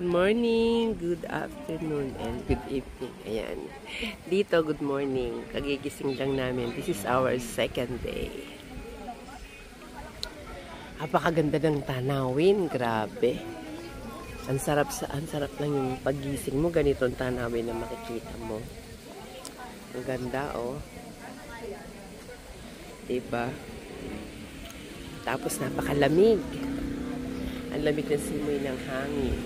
morning, good afternoon, and good evening. Ayan. Dito, good morning. Kagigising lang namin. This is our second day. Napakaganda ng tanawin. Grabe. Ang sarap lang yung pagising mo. Ganito ang tanawin na makikita mo. Ang ganda, oh. Diba? Tapos napakalamig. Ang lamig ng simoy ng hangin.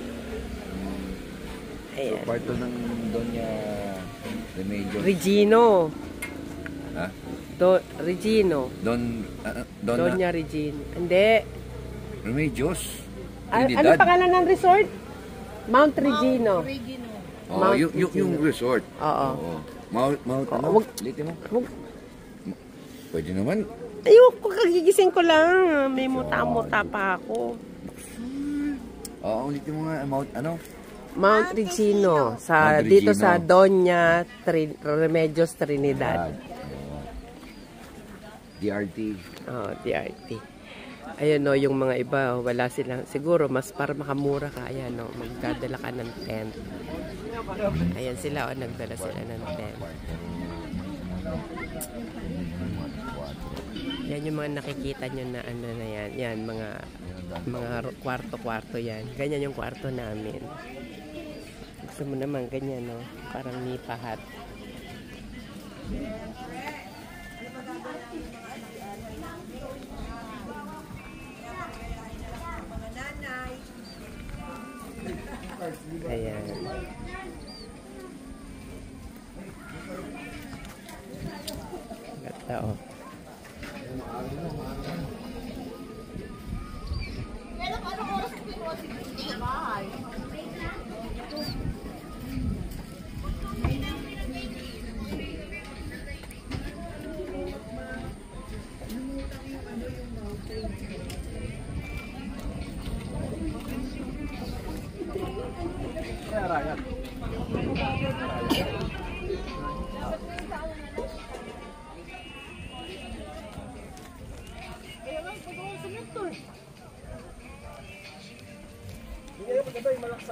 Ayan. So, part ng Doña Remedios. Regino. Ha? Regino. Doña Regino. Hindi. Remedios. Ano pangalan ng resort? Mount Regino. Oh, yung resort. Oo. Mount ano? Litin mo? Pwede naman. Ayoko, kagigising ko lang. May muta-muta pa ako. Oo, ulitin mo nga. Mount ano? Mount Regino. Dito sa Doña Remedios Trinidad. DRT. Oh, DRT. Ayan o, yung mga iba, wala silang, siguro, mas para makamura ka, ayan o, magdadala ka ng tent. Ayan sila o, nagdala sila ng tent. Yan yung mga nakikita nyo na ano na yan. Yan, mga kwarto-kwarto yan. Ganyan yung kwarto namin. Gusto mo naman ganyan, no? Parang nipahat. Ayan. Gata, oh.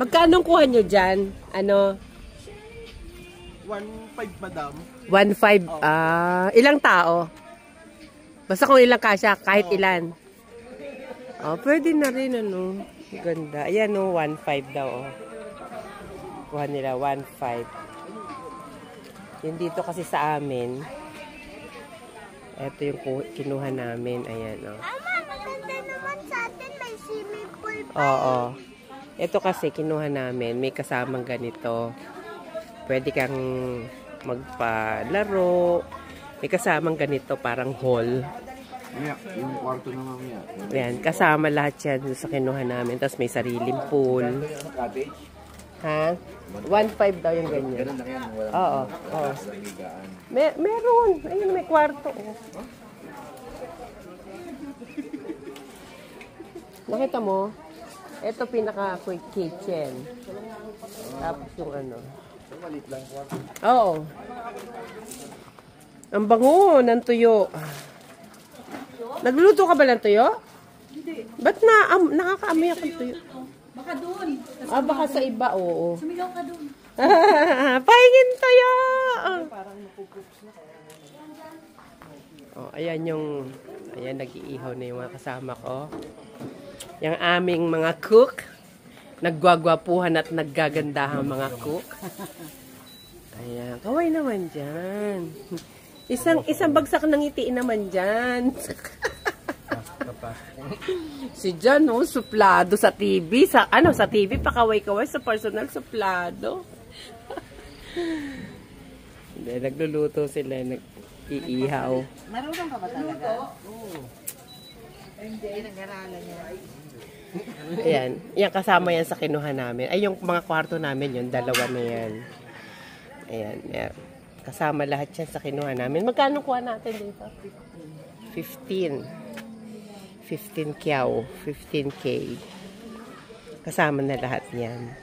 Magkano kuha nyo dyan? Ano? 1.5 madam. 1.5. Ilang tao? Basta kung ilang kasya, kahit ilan. Oh, pwede na rin, ano. Ganda. Ayan, no, 1.5 daw, oh. Kuha nila, 1.5. Yung dito kasi sa amin, ito yung kinuha namin. Ayan, oh. Maganda naman sa atin, may swimming pool pa. Oo. Ito kasi kinuha namin, may kasamang ganito. Pwede kang magpalaro. May kasamang ganito, parang hall. Yung kwarto na mamaya. Ayan, kasama lahat yan sa kinuha namin. Tapos may sariling pool. Cottage? Ha? 1.5 daw yung ganyan. Ganun lang yan. Oo. Oo. Meron. Ayun, may kwarto. Oh. Nakita mo? Ito pinaka-quick kitchen. Tapos yung ano. Malit lang kwarto. Oo. Ang bango ng tuyo. Nagluluto ka ba ng tuyo? Hindi. Ba't nakakaamoy ako ng tuyo? Baka doon. Baka sa iba, oo. Sumigaw ka doon. Pahingin tuyo! Oh, ayan nag-iihaw na yung mga kasama ko. Yung aming mga cook. Naggwagwapuhan at naggagandahan mga cook. Ayan. Kaway naman dyan. Isang bagsak ng ngiti naman dyan. Si Jan, no, suplado sa TV. Sa TV, pakaway-kaway. Sa personal, suplado. Hindi, nagluluto sila. Nag-iihaw. Marunong ka ba talaga? Oo. Hindi, nag-aralan niya. Ayan. Yan, kasama yan sa kinuha namin. Ay, yung mga kwarto namin, yung dalawa na yan. Ayan, yan. Kasama lahat yan sa kinuha namin. Magkano kuha natin dito? 15. 15 kyaw. 15K. Kasama na lahat yan.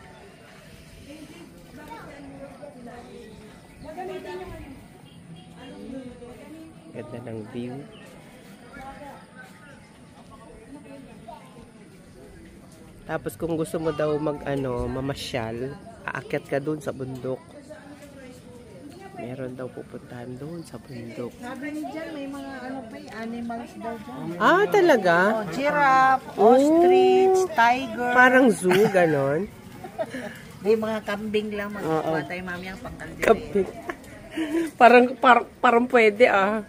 Ganda ng view. Tapos kung gusto mo daw mamasyal, aakyat ka dun sa bundok. Meron daw pupuntahan doon sa bundok. Sabi ni Jan, may mga animals daw dyan. Ah, talaga? Giraffe, Oh. ostrich, tiger. Parang zoo, ganon. May mga kambing lang. Oo. Magkukuha tayo mami ang pangkalderya. Kapit. Parang pwede ah.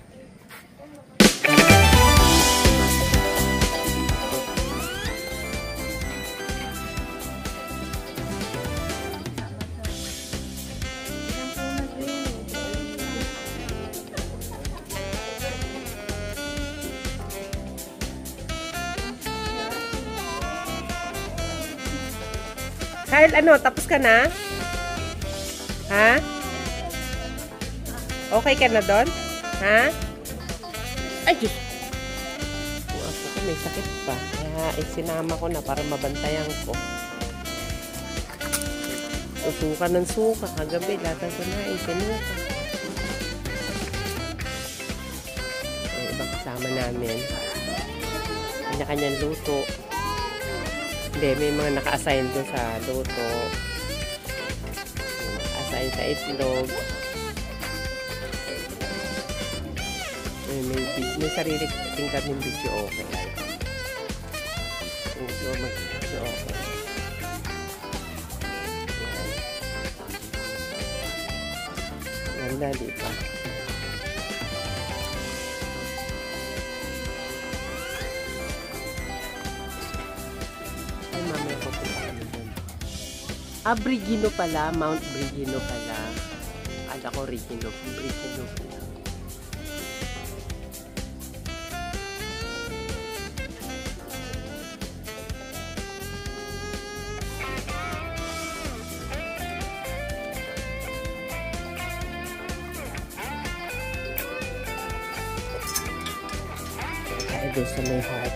Kyle, tapos ka na? Ha? Okay ka na doon? Ha? Ay, Diyos! Ang apo ko may sakit pa. Kaya sinama ko na para mabantayan ko. Susuka ng suka. Kagabi, lahat ng kunain. Sinuka. Ang ibang kasama namin. Kanya-kanyang luto. Hindi, may mga naka-assign doon sa luto. Naka-assign sa itlog. May sarili ting kaming video okay. So, mag-video okay. Ganda, di ba? Ay, mamaya ko punta kami dun. Ah, Brigino pala. Mount Brigino pala. Kala ko Brigino pala. Doon sa may heart.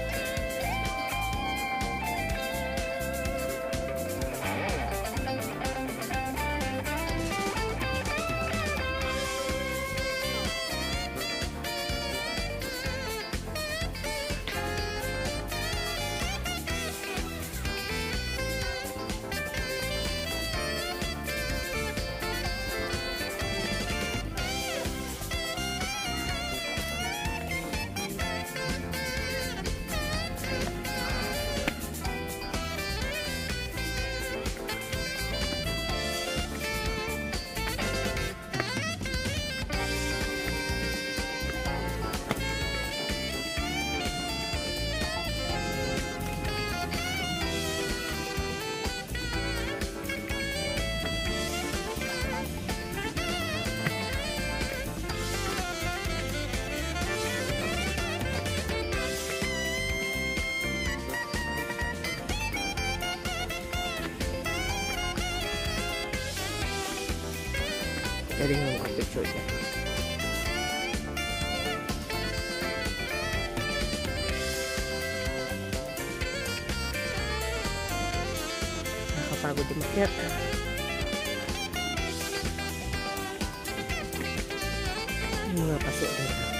Galing ang picture niya. Nakakapagod umakyat. Yung mga paso dito.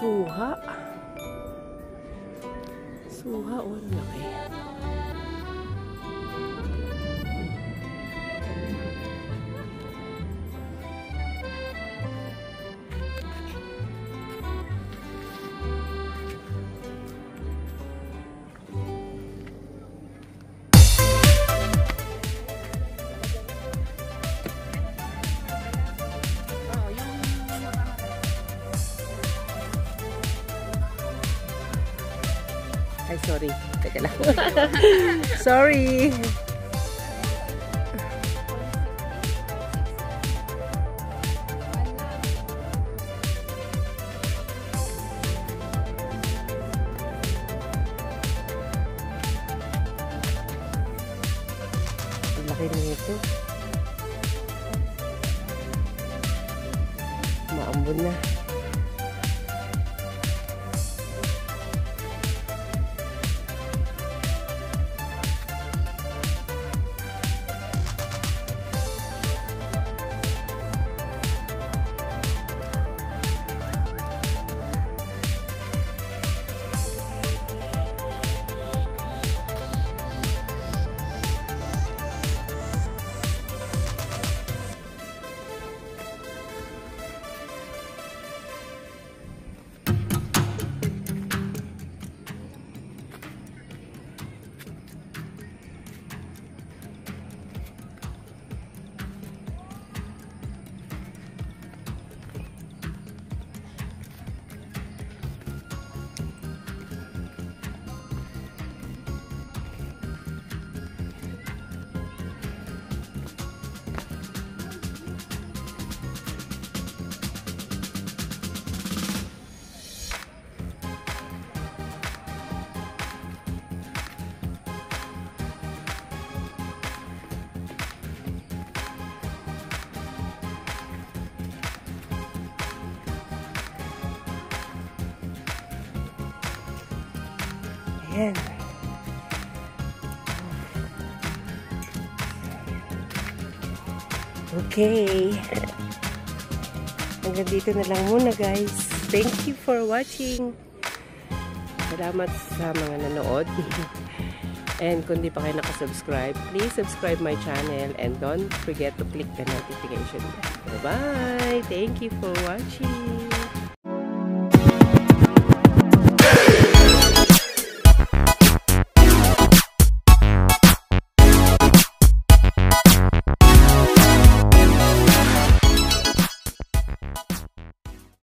Suha. Suha, oh, ang laki. Ay, sorry. Teka lang. Sorry. Ang laki na ito. Maambon na. Ayan. Okay. Hanggang dito na lang muna, guys. Thank you for watching. Salamat sa mga nanood. And kung di pa kayo nakasubscribe, please subscribe my channel and don't forget to click the notification bell. Bye-bye! Thank you for watching.